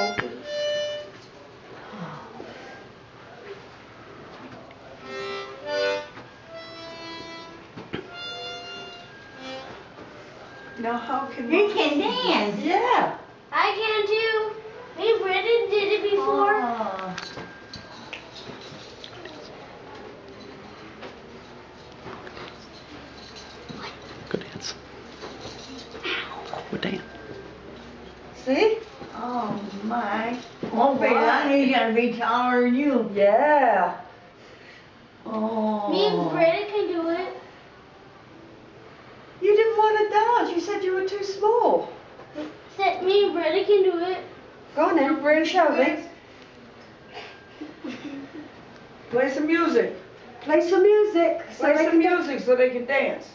both of them. Now how can You can dance, yeah. I can too. Me and Brandon did it before. Oh. Go dance. Go dance. See? Oh my. Oh, baby, I knew you gotta be taller than you. Yeah. Oh. Me and Brandon can do it. You didn't want to dance. You said you were too small. Said me and Brandon can do it. Go on then, Bryn, show me. Play some music. Play some music. Play some music so they can dance.